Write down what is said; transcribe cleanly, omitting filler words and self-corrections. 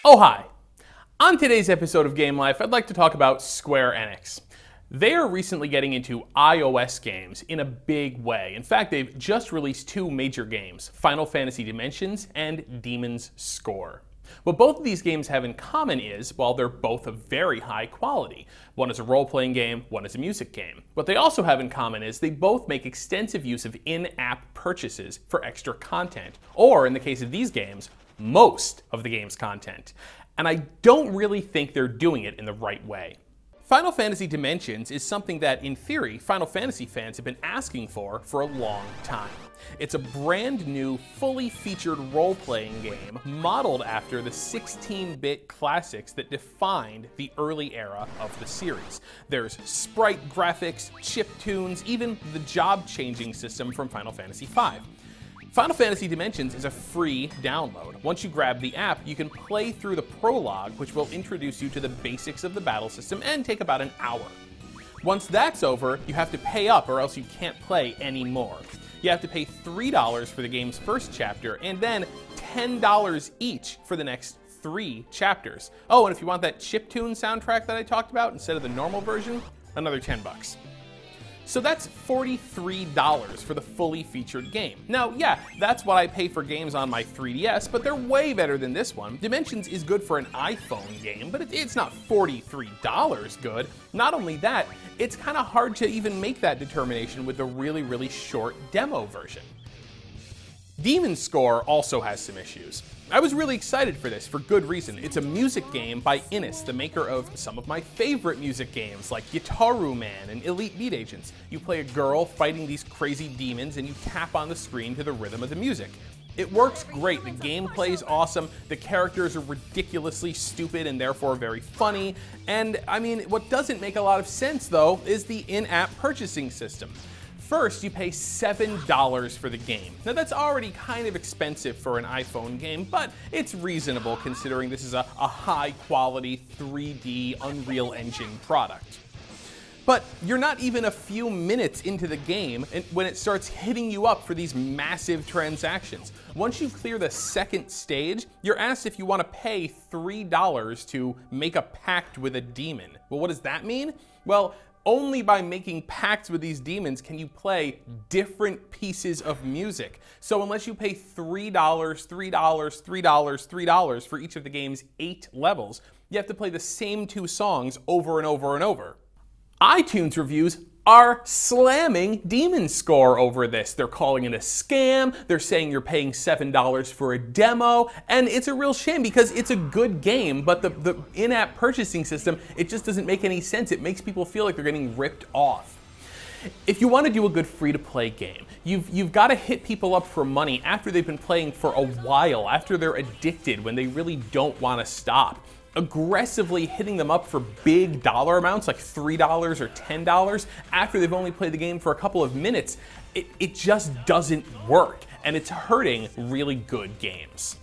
Oh hi! On today's episode of Game Life, I'd like to talk about Square Enix. They are recently getting into iOS games in a big way. In fact, they've just released two major games, Final Fantasy Dimensions and Demon's Score. What both of these games have in common is, while they're both of very high quality, one is a role-playing game, one is a music game. What they also have in common is they both make extensive use of in-app purchases for extra content, or in the case of these games, most of the game's content. And I don't really think they're doing it in the right way. Final Fantasy Dimensions is something that, in theory, Final Fantasy fans have been asking for a long time. It's a brand new, fully featured role-playing game modeled after the 16-bit classics that defined the early era of the series. There's sprite graphics, chiptunes, even the job-changing system from Final Fantasy V. Final Fantasy Dimensions is a free download. Once you grab the app, you can play through the prologue, which will introduce you to the basics of the battle system and take about an hour. Once that's over, you have to pay up or else you can't play anymore. You have to pay $3 for the game's first chapter and then $10 each for the next 3 chapters. Oh, and if you want that chiptune soundtrack that I talked about instead of the normal version, another $10. So that's $43 for the fully featured game. Now, yeah, that's what I pay for games on my 3DS, but they're way better than this one. Dimensions is good for an iPhone game, but it's not $43 good. Not only that, it's kind of hard to even make that determination with the really short demo version. Demon's Score also has some issues. I was really excited for this for good reason. It's a music game by Enixs, the maker of some of my favorite music games like Gitaru Man and Elite Beat Agents. You play a girl fighting these crazy demons and you tap on the screen to the rhythm of the music. It works great, the gameplay is awesome, the characters are ridiculously stupid and therefore very funny, and I mean, what doesn't make a lot of sense though is the in-app purchasing system. First, you pay $7 for the game. Now that's already kind of expensive for an iPhone game, but it's reasonable considering this is a high-quality 3D Unreal Engine product. But you're not even a few minutes into the game when it starts hitting you up for these massive transactions. Once you clear the second stage, you're asked if you want to pay $3 to make a pact with a demon. Well, what does that mean? Well, only by making pacts with these demons can you play different pieces of music. So unless you pay $3 for each of the game's 8 levels, you have to play the same 2 songs over and over and over. iTunes reviews are slamming Demon's Score over this. They're calling it a scam, they're saying you're paying $7 for a demo, and it's a real shame because it's a good game, but the in-app purchasing system, it just doesn't make any sense. It makes people feel like they're getting ripped off. If you want to do a good free-to-play game, you've got to hit people up for money after they've been playing for a while, after they're addicted, when they really don't want to stop. Aggressively hitting them up for big dollar amounts like $3 or $10 after they've only played the game for a couple of minutes, it just doesn't work, and it's hurting really good games.